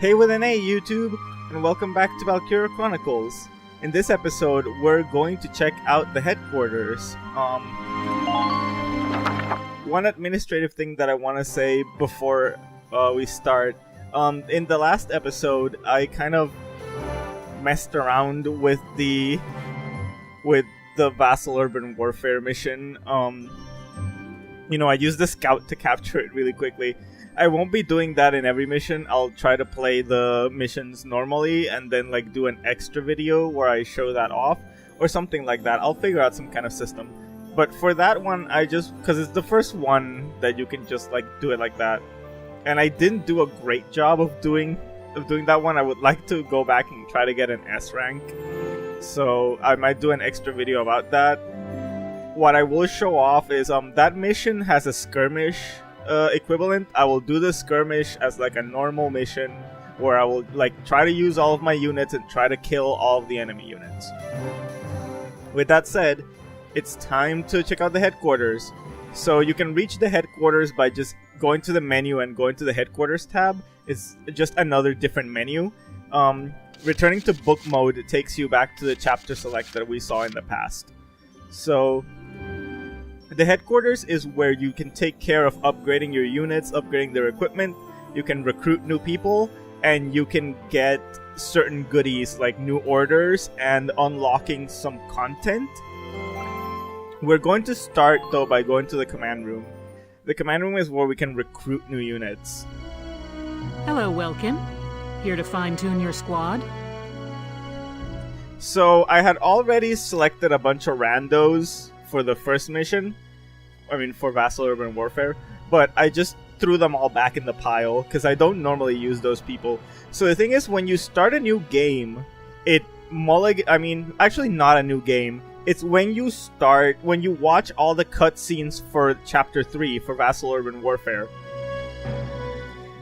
Hey with an A, YouTube, and welcome back to Valkyria Chronicles. In this episode, we're going to check out the headquarters. One administrative thing that I want to say before we start. In the last episode, I kind of messed around with the Vassal Urban Warfare mission. I used the scout to capture it really quickly. I won't be doing that in every mission. I'll try to play the missions normally and then do an extra video where I show that off or something like that. I'll figure out some kind of system. But for that one, because it's the first one that you can just do it like that. And I didn't do a great job of doing that one. I would like to go back and try to get an S rank. So I might do an extra video about that. What I will show off is that mission has a skirmish equivalent. I will do the skirmish as a normal mission where I will try to use all of my units and try to kill all of the enemy units. With that said, it's time to check out the headquarters. So you can reach the headquarters by just going to the menu and going to the headquarters tab. It's just another different menu. Returning to book mode, it takes you back to the chapter select that we saw in the past. So the headquarters is where you can take care of upgrading your units, upgrading their equipment. You can recruit new people, and you can get certain goodies like new orders and unlocking some content. We're going to start though by going to the command room. The command room is where we can recruit new units. Hello, Welkin. Here to fine-tune your squad? So I had already selected a bunch of randos for the first mission. For Vassal Urban Warfare. But I just threw them all back in the pile because I don't normally use those people. So the thing is, when you start a new game, actually not a new game. It's when you watch all the cutscenes for Chapter 3 for Vassal Urban Warfare.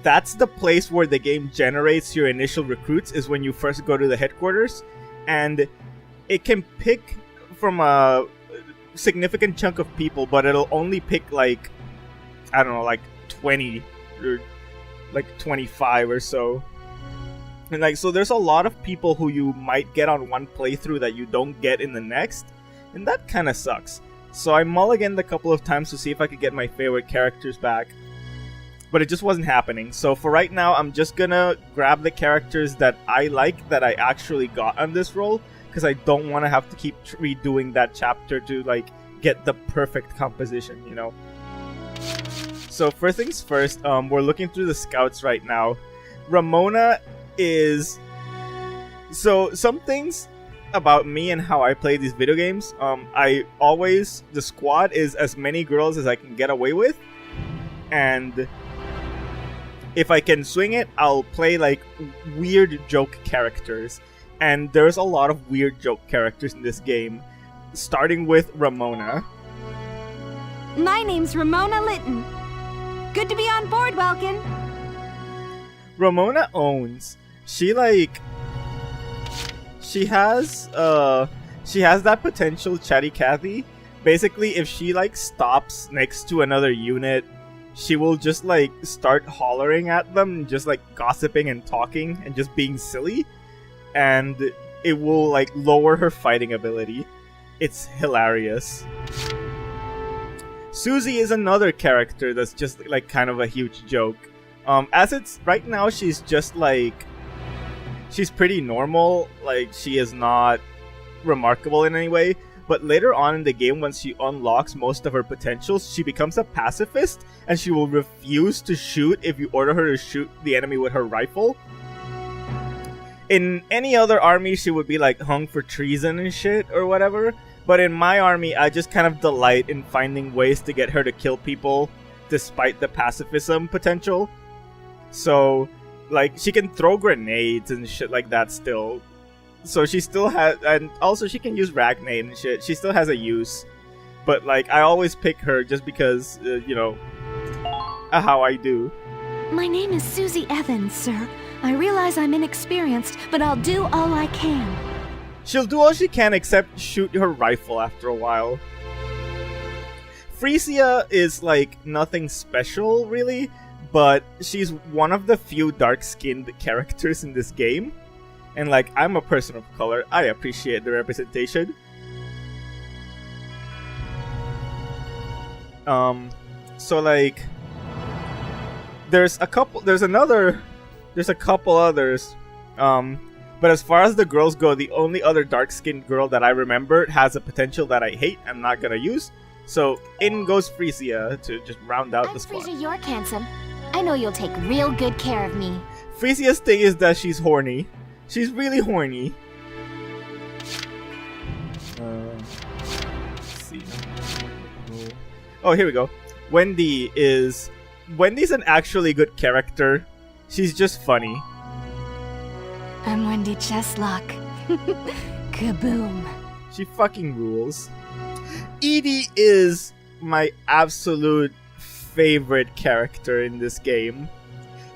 That's the place where the game generates your initial recruits, is when you first go to the headquarters. And it can pick from a significant chunk of people, but it'll only pick 20 or 25 or so. And so there's a lot of people who you might get on one playthrough that you don't get in the next, and that kind of sucks. So I mulliganed a couple of times to see if I could get my favorite characters back, but it just wasn't happening. So for right now, I'm just gonna grab the characters that I like, that I actually got on this roll, because I don't want to have to keep redoing that chapter to get the perfect composition, So first things first, we're looking through the scouts right now. Ramona is... So some things about me and how I play these video games, the squad is as many girls as I can get away with, and if I can swing it, I'll play weird joke characters. And there's a lot of weird joke characters in this game, starting with Ramona. My name's Ramona Litton. Good to be on board, Welkin. Ramona owns. She has that potential chatty Cathy. Basically, if she stops next to another unit, she will just start hollering at them, just gossiping and talking and just being silly. And it will lower her fighting ability. It's hilarious. Susie is another character that's just kind of a huge joke. As it's right now, she's just she's pretty normal. She is not remarkable in any way. But later on in the game, once she unlocks most of her potentials, she becomes a pacifist, and she will refuse to shoot if you order her to shoot the enemy with her rifle. In any other army, she would be hung for treason and shit or whatever. But in my army, I just kind of delight in finding ways to get her to kill people despite the pacifism potential. So, she can throw grenades and shit like that still. So she still has, and also she can use Ragnade and shit. She still has a use. But I always pick her just because, how I do. My name is Susie Evans, sir. I realize I'm inexperienced, but I'll do all I can. She'll do all she can except shoot her rifle after a while. Frisia is nothing special, really, but she's one of the few dark-skinned characters in this game. And, like, I'm a person of color. I appreciate the representation. So, like, there's a couple others. But as far as the girls go, the only other dark-skinned girl that I remember has a potential that I hate. I'm not gonna use. So in goes Frisia to just round out the squad. Frisia, you're handsome. I know you'll take real good care of me. Frisia's thing is that she's horny. She's really horny. Let's see. Oh, here we go. Wendy's an actually good character. She's just funny. I'm Wendy Cheslock. Kaboom. She fucking rules. Edie is my absolute favorite character in this game.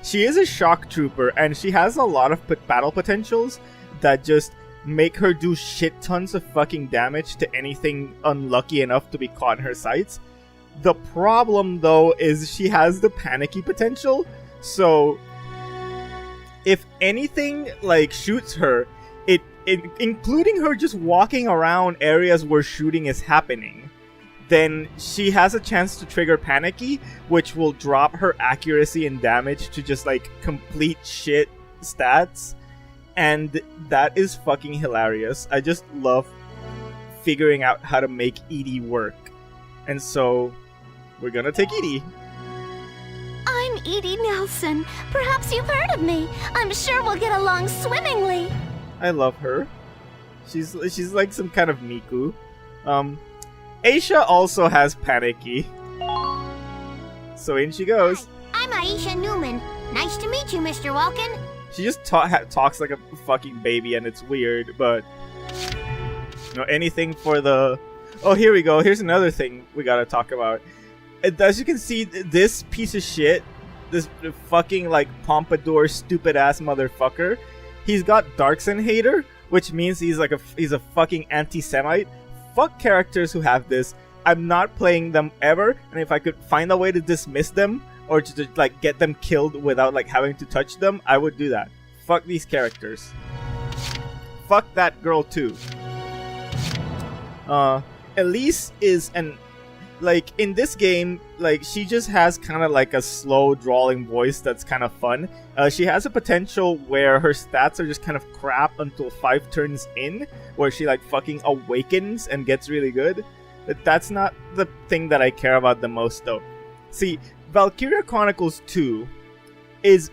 She is a shock trooper, and she has a lot of battle potentials that just make her do shit tons of fucking damage to anything unlucky enough to be caught in her sights. The problem, though, is she has the panicky potential, so if anything, like, shoots her, including her just walking around areas where shooting is happening, then she has a chance to trigger Panicky, which will drop her accuracy and damage to just, like, complete shit stats. And that is fucking hilarious. I just love figuring out how to make Edie work. And so, we're gonna take Edie. I'm Edie Nelson. Perhaps you've heard of me. I'm sure we'll get along swimmingly. I love her. She's like some kind of Miku. Aisha also has Panicky. So in she goes. Hi, I'm Aisha Newman. Nice to meet you, Mr. Walken. She just talks like a fucking baby, and it's weird, but anything for the... Oh, here we go. Here's another thing we gotta talk about. As you can see, this piece of shit, this fucking, like, pompadour stupid-ass motherfucker, he's got Darkson hater, which means he's a fucking anti-Semite. Fuck characters who have this. I'm not playing them ever, and if I could find a way to dismiss them, or to like get them killed without like having to touch them, I would do that. Fuck these characters. Fuck that girl too. Elise is like, in this game, like, she just has kind of like a slow, drawling voice that's kind of fun. She has a potential where her stats are just kind of crap until 5 turns in, where she like fucking awakens and gets really good. But that's not the thing that I care about the most, though. See, Valkyria Chronicles 2 is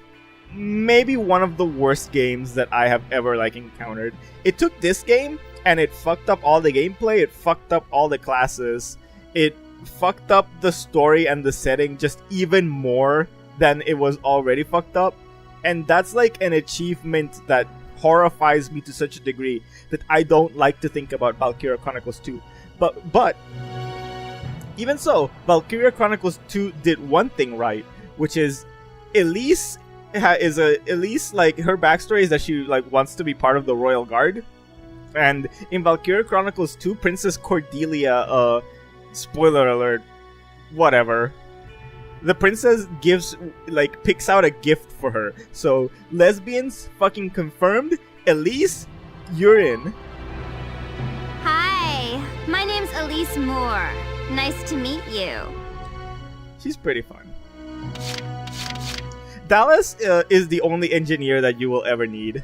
maybe one of the worst games that I have ever like encountered. It took this game and it fucked up all the gameplay, it fucked up all the classes, it fucked up the story and the setting just even more than it was already fucked up. And that's like an achievement that horrifies me to such a degree that I don't like to think about Valkyria Chronicles 2. But even so, Valkyria Chronicles 2 did one thing right, which is Elise like, her backstory is that she like wants to be part of the Royal Guard. And in Valkyria Chronicles 2, Princess Cordelia, spoiler alert, whatever, the princess picks out a gift for her. So, lesbians fucking confirmed. Elise, you're in. Hi, my name's Elise Moore. Nice to meet you. She's pretty fun. Dallas is the only engineer that you will ever need.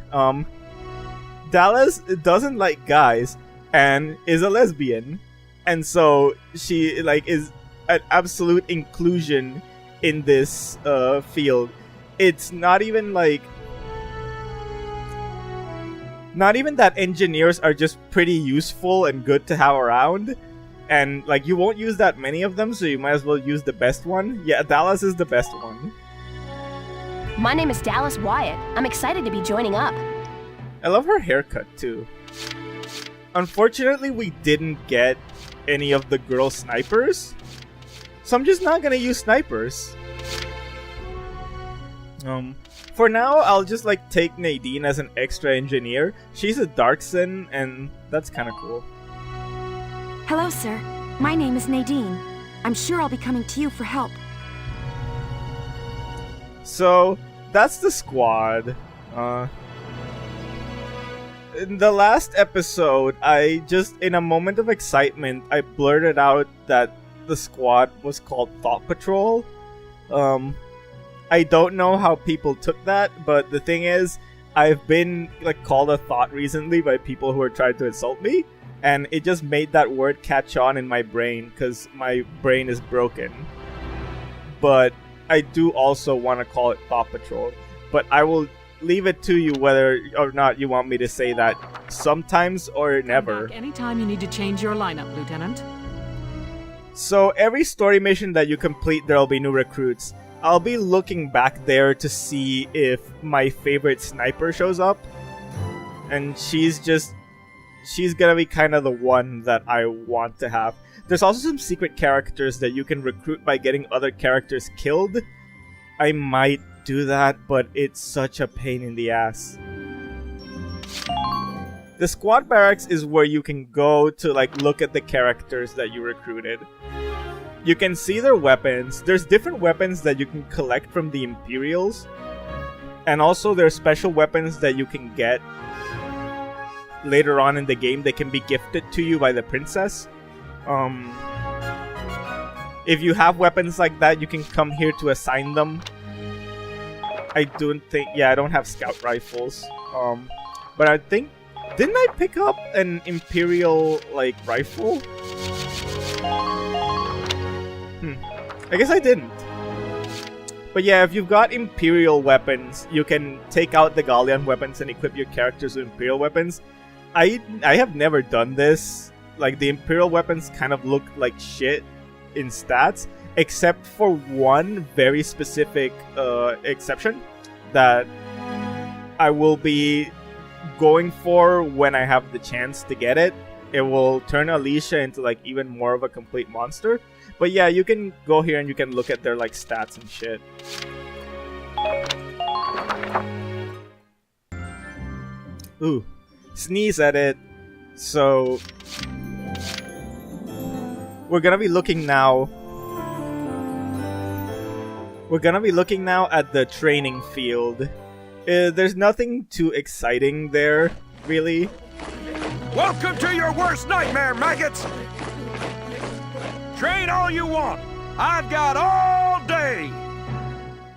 Dallas doesn't like guys and is a lesbian. And so she like is an absolute inclusion in this field. It's not even that engineers are just pretty useful and good to have around. And like, you won't use that many of them, so you might as well use the best one. Yeah, Dallas is the best one. My name is Dallas Wyatt. I'm excited to be joining up. I love her haircut too. Unfortunately, we didn't get any of the girl snipers, so I'm just not gonna use snipers. For now, I'll just like take Nadine as an extra engineer. She's a Darkson, and that's kind of cool. Hello, sir. My name is Nadine. I'm sure I'll be coming to you for help. So that's the squad. In the last episode, I just, in a moment of excitement, I blurted out that the squad was called Thought Patrol. I don't know how people took that, but the thing is, I've been like called a thought recently by people who are trying to insult me, and it just made that word catch on in my brain because my brain is broken. But I do also want to call it Thought Patrol, but I will leave it to you whether or not you want me to say that sometimes or never. Come back anytime you need to change your lineup, Lieutenant. So every story mission that you complete, there'll be new recruits. I'll be looking back there to see if my favorite sniper shows up. And she's gonna be kind of the one that I want to have. There's also some secret characters that you can recruit by getting other characters killed. I might do that, but it's such a pain in the ass. The squad barracks is where you can go to like look at the characters that you recruited. You can see their weapons. There's different weapons that you can collect from the Imperials. And also there's special weapons that you can get later on in the game. They can be gifted to you by the princess. If you have weapons like that, you can come here to assign them. I don't have scout rifles. But I think, didn't I pick up an Imperial like rifle? I guess I didn't. But yeah, if you've got Imperial weapons, you can take out the Gallian weapons and equip your characters with Imperial weapons. I have never done this. Like, the Imperial weapons kind of look like shit in stats, except for one very specific exception that I will be going for when I have the chance to get it. It will turn Alicia into like even more of a complete monster. But yeah, you can go here and you can look at their like stats and shit. Ooh, sneeze at it. So we're gonna be looking now. We're gonna be looking now at the training field. There's nothing too exciting there, really. Welcome to your worst nightmare, maggots! Train all you want! I've got all day!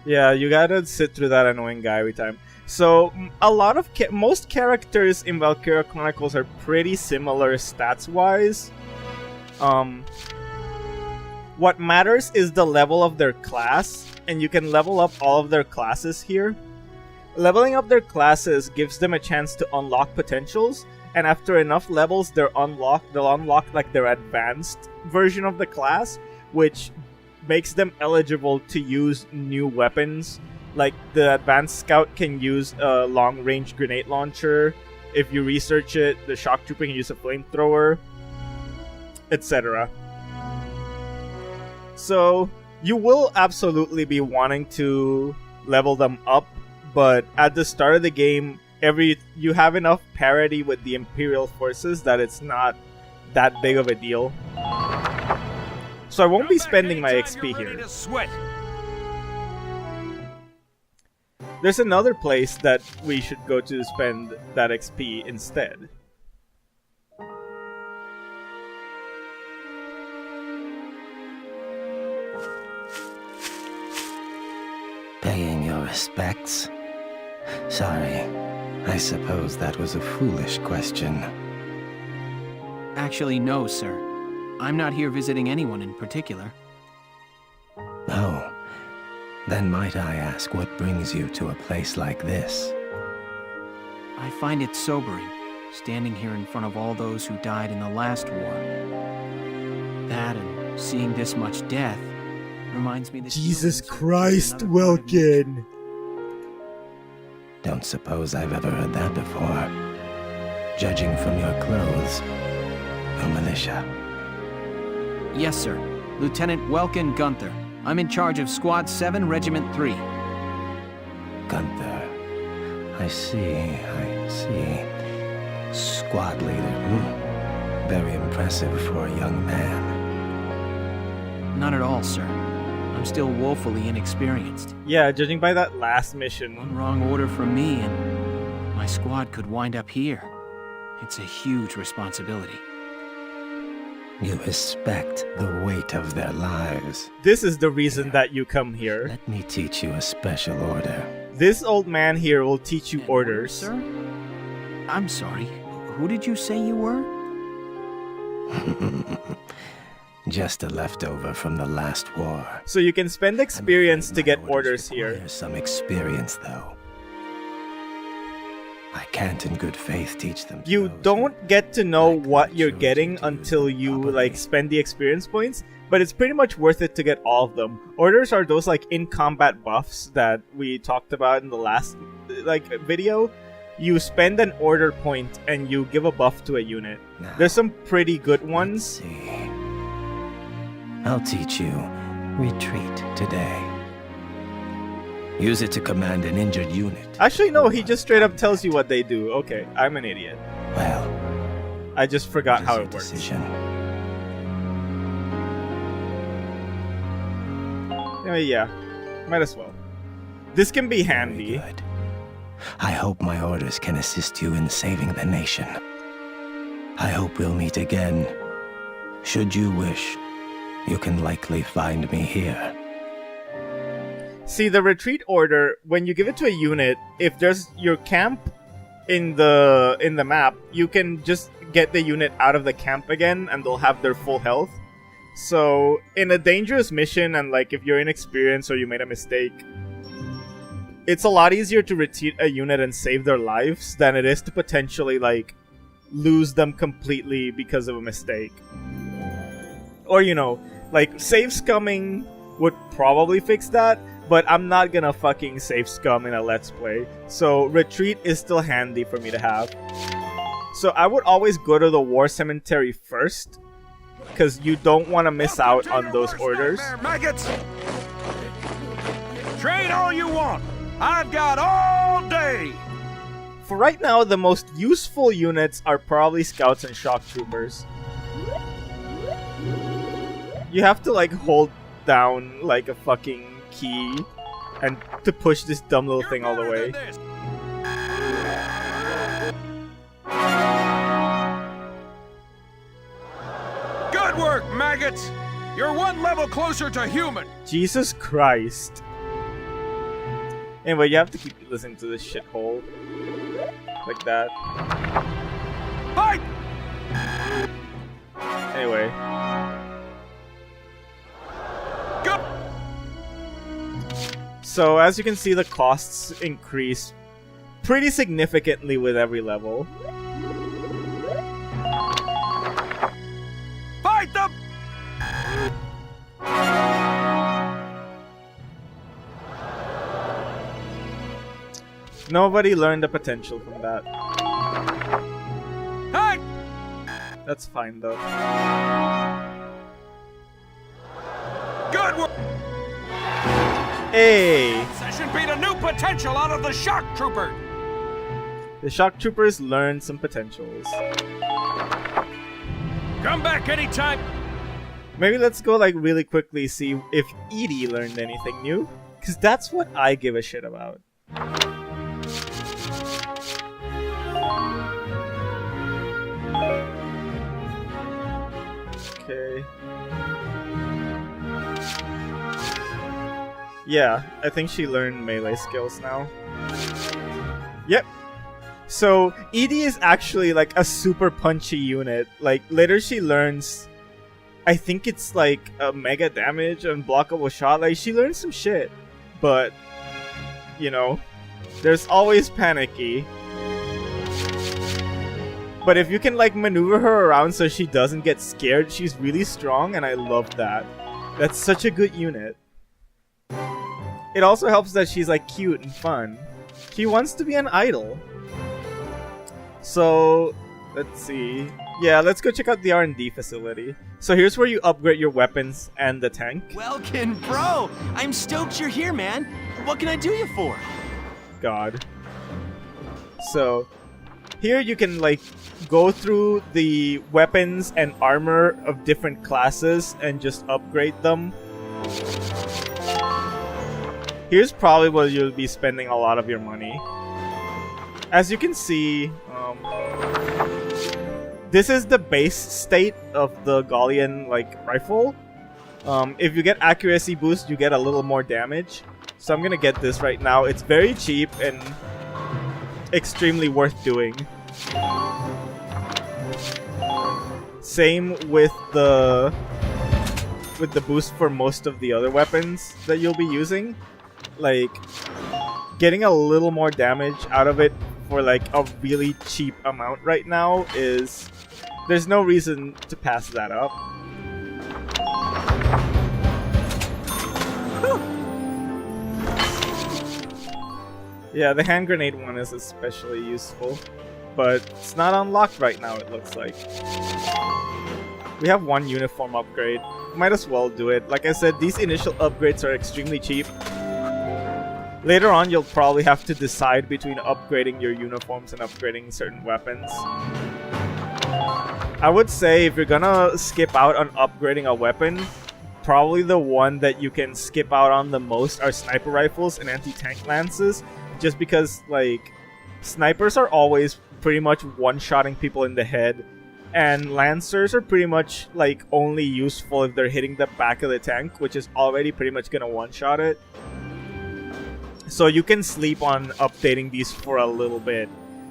Yeah, you gotta sit through that annoying guy every time. So, a lot of most characters in Valkyria Chronicles are pretty similar stats-wise. What matters is the level of their class, and you can level up all of their classes here. Leveling up their classes gives them a chance to unlock potentials, and after enough levels, they'll unlock like their advanced version of the class, which makes them eligible to use new weapons. Like, the advanced scout can use a long-range grenade launcher. If you research it, the shock trooper can use a flamethrower, etc. So, you will absolutely be wanting to level them up, but at the start of the game, you have enough parity with the Imperial forces that it's not that big of a deal. So I won't be spending my XP here. There's another place that we should go to spend that XP instead. Paying your respects? Sorry, I suppose that was a foolish question. Actually, no, sir. I'm not here visiting anyone in particular. Oh, then might I ask what brings you to a place like this? I find it sobering, standing here in front of all those who died in the last war. That and seeing this much death reminds me that... Jesus Christ, Welkin! Don't suppose I've ever heard that before. Judging from your clothes, a militia. Yes, sir. Lieutenant Welkin Gunther. I'm in charge of Squad 7, Regiment 3. Gunther. I see. Squad leader. Very impressive for a young man. Not at all, sir. I'm still woefully inexperienced. Yeah, judging by that last mission. One wrong order from me and my squad could wind up here. It's a huge responsibility. You respect the weight of their lives. This is the reason that you come here. Let me teach you a special order. This old man here will teach you An orders. Sir? I'm sorry. Who did you say you were? Just a leftover from the last war. So you can spend experience I'm to afraid get my orders here. require some experience, though. I can't in good faith teach them to You those don't who get to know like what I you're chose getting to until use you properly. like spend the experience points, but it's pretty much worth it to get all of them. Orders are those like in combat buffs that we talked about in the last like video. You spend an order point and you give a buff to a unit. Now, There's some pretty good let's ones. see. I'll teach you retreat today. Use it to command an injured unit. Actually, no, he just straight up tells you what they do. Okay, I'm an idiot. Well, I just forgot it is how your it works. decision. Yeah, might as well. This can be Very handy. good. I hope my orders can assist you in saving the nation. I hope we'll meet again. Should you wish, you can likely find me here. See, the retreat order, when you give it to a unit, if there's your camp in the map, you can just get the unit out of the camp again and they'll have their full health. So, in a dangerous mission and like if you're inexperienced or you made a mistake, it's a lot easier to retreat a unit and save their lives than it is to potentially like lose them completely because of a mistake. Or, you know, like save scumming would probably fix that, but I'm not gonna fucking save scum in a let's play. So retreat is still handy for me to have. So I would always go to the war cemetery first, because you don't want to miss out on those orders. Maggots! Train all you want. I've got all day. For right now, the most useful units are probably scouts and shock troopers. You have to like hold down like a fucking key and to push this dumb little thing all the way. Good work, maggots. You're one level closer to human. Jesus Christ. Anyway, you have to keep listening to this shithole. Like that. Fight! Anyway. Go! So, as you can see, the costs increase pretty significantly with every level. Fight them! Nobody learned the potential from that. Hey! That's fine, though. Good work! Hey! Session beat a new potential out of the shock trooper. The shock troopers learned some potentials. Come back anytime. Maybe let's go like really quickly see if Edie learned anything new. Because that's what I give a shit about. Okay. Yeah, I think she learned melee skills now. Yep. So, Edie is actually like a super punchy unit. Like, later she learns, I think it's like a mega damage, unblockable shot. Like, she learns some shit. But, you know, there's always panicky. But if you can like maneuver her around so she doesn't get scared, she's really strong, and I love that. That's such a good unit. It also helps that she's like cute and fun. She wants to be an idol. So, let's see. Yeah, let's go check out the R&D facility. So here's where you upgrade your weapons and the tank. Welkin, bro! I'm stoked you're here, man. What can I do you for? God. So, here you can like go through the weapons and armor of different classes and just upgrade them. here's probably where you'll be spending a lot of your money. As you can see, this is the base state of the Gallian rifle. If you get accuracy boost, you get a little more damage. So I'm gonna get this right now. It's very cheap and extremely worth doing. Same with the boost for most of the other weapons that you'll be using. Like, getting a little more damage out of it for a really cheap amount right now is... there's no reason to pass that up. Yeah, the hand grenade one is especially useful, but it's not unlocked right now, it looks like. We have one uniform upgrade. Might as well do it. Like I said, these initial upgrades are extremely cheap. Later on, you'll probably have to decide between upgrading your uniforms and upgrading certain weapons. I would say if you're gonna skip out on upgrading a weapon, probably the one that you can skip out on the most are sniper rifles and anti-tank lances. Just because, snipers are always pretty much one-shotting people in the head. And lancers are pretty much, only useful if they're hitting the back of the tank, which is already pretty much gonna one-shot it. So you can sleep on updating these for a little bit.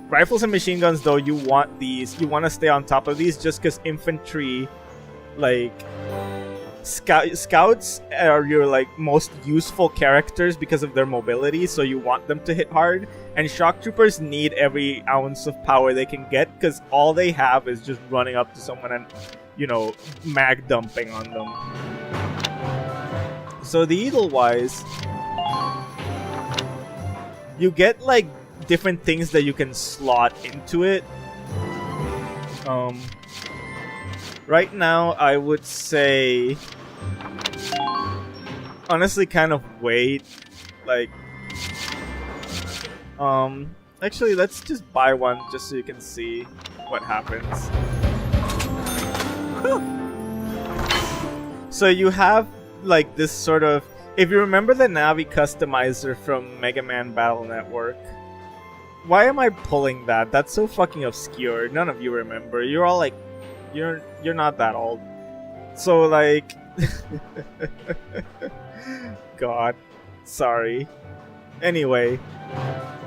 Rifles and machine guns, though, you want to stay on top of these just because infantry, scouts are your most useful characters because of their mobility, so you want them to hit hard. And shock troopers need every ounce of power they can get because all they have is just running up to someone and, mag dumping on them. So the Edelweiss, you get different things that you can slot into it. Right now, I would say, honestly, kind of wait. Actually, let's just buy one just so you can see what happens. So you have this sort of, if you remember the Navi customizer from Mega Man Battle Network. Why am I pulling that? That's so fucking obscure. None of you remember. You're all you're not that old. So God, sorry. Anyway,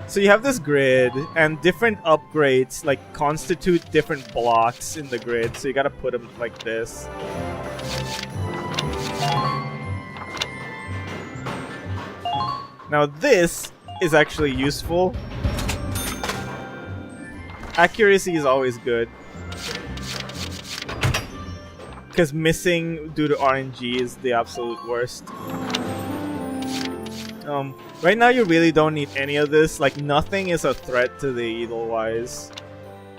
so you have this grid, and different upgrades constitute different blocks in the grid. So you gotta put them like this. Now this is actually useful. Accuracy is always good. Because missing due to RNG is the absolute worst. Right now you really don't need any of this. Nothing is a threat to the Edelweiss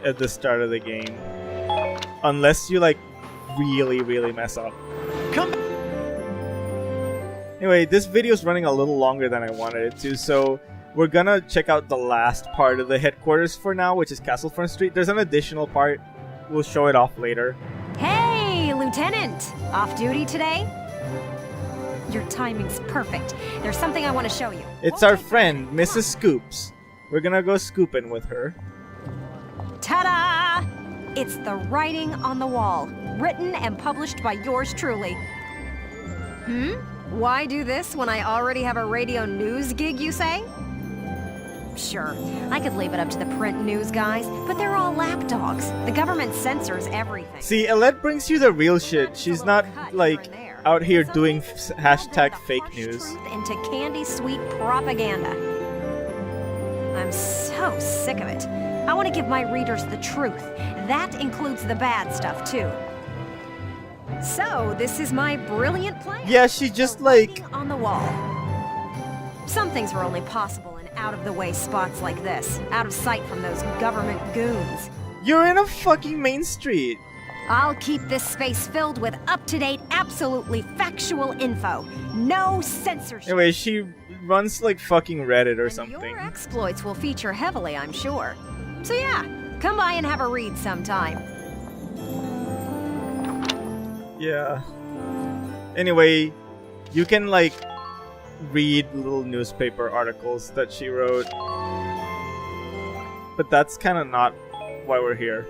at the start of the game. Unless you really, really mess up. Anyway, this video is running a little longer than I wanted it to, so we're gonna check out the last part of the headquarters for now, which is Castlefront Street. There's an additional part. We'll show it off later. Hey, Lieutenant! Off duty today? Your timing's perfect. There's something I want to show you. It's our friend, Mrs. Scoops. We're gonna go scooping with her. Ta-da! It's the writing on the wall, written and published by yours truly. Why do this when I already have a radio news gig, you say? Sure, I could leave it up to the print news guys, but they're all lapdogs. The government censors everything. See, Ellet brings you the real shit. She's not, out here doing hashtag fake news. Into candy sweet propaganda. I'm so sick of it. I want to give my readers the truth. That includes the bad stuff, too. So, this is my brilliant plan. Yeah, she just on the wall. Some things were only possible in out-of-the-way spots like this, out of sight from those government goons. You're in a fucking main street. I'll keep this space filled with up-to-date, absolutely factual info. No censorship. Anyway, she runs fucking Reddit or and something. Your exploits will feature heavily, I'm sure. So yeah, come by and have a read sometime. Yeah. Anyway, you can read little newspaper articles that she wrote. But that's kind of not why we're here.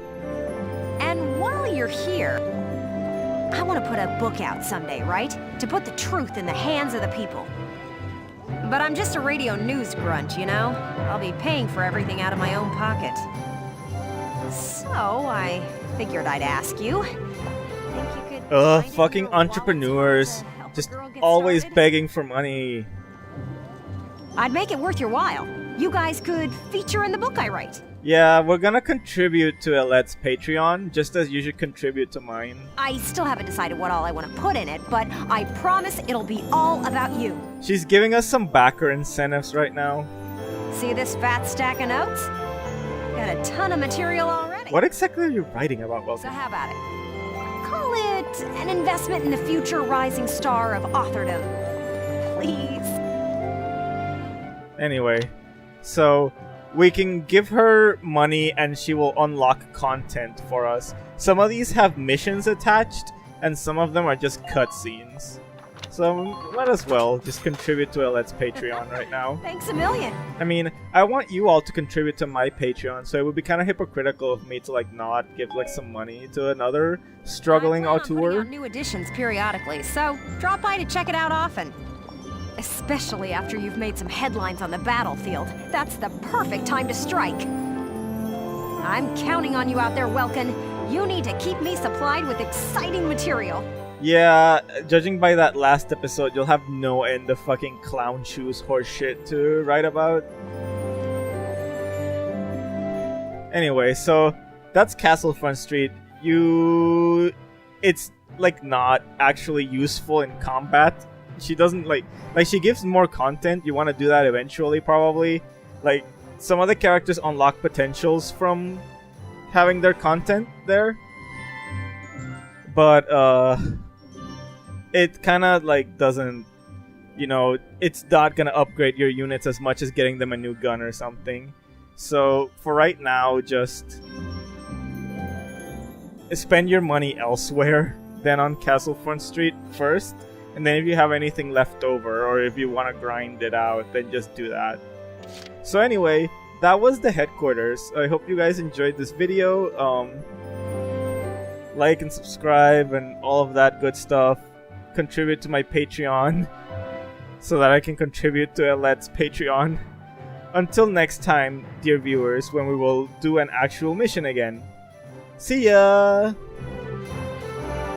And while you're here, I want to put a book out someday, right? To put the truth in the hands of the people. But I'm just a radio news grunt, you know? I'll be paying for everything out of my own pocket. So, I figured I'd ask you. Think you could Fucking entrepreneurs. Just always begging for money. I'd make it worth your while. You guys could feature in the book I write. Yeah, we're gonna contribute to Ellet's Patreon, just as you should contribute to mine. I still haven't decided what all I want to put in it, but I promise it'll be all about you. She's giving us some backer incentives right now. See this fat stack of notes? Got a ton of material already. What exactly are you writing about, So Welcome? how about it? Call it an investment in the future rising star of authordom. Please. Anyway, so we can give her money and she will unlock content for us. Some of these have missions attached, and some of them are just cutscenes. So might as well just contribute to Ellet's Patreon right now. Thanks a million. I mean, I want you all to contribute to my Patreon, so it would be kind of hypocritical of me to like not give like some money to another struggling I plan on putting auteur. out new editions periodically, so drop by to check it out often. Especially after you've made some headlines on the battlefield. That's the perfect time to strike. I'm counting on you out there, Welkin. You need to keep me supplied with exciting material. Yeah, judging by that last episode, you'll have no end of fucking clown shoes horse shit to write about. Anyway, so that's Castlefront Street. It's like not actually useful in combat. She doesn't like she gives more content. You want to do that eventually, probably. Like some of the characters unlock potentials from having their content there, but it kind of like doesn't, you know, it's not gonna upgrade your units as much as getting them a new gun or something. So for right now, just spend your money elsewhere than on Castlefront Street first. And then if you have anything left over, or if you want to grind it out, then just do that. So anyway, that was the headquarters. I hope you guys enjoyed this video. Like and subscribe and all of that good stuff. Contribute to my Patreon so that I can contribute to Ellet's Patreon. Until next time, dear viewers, when we will do an actual mission again. See ya!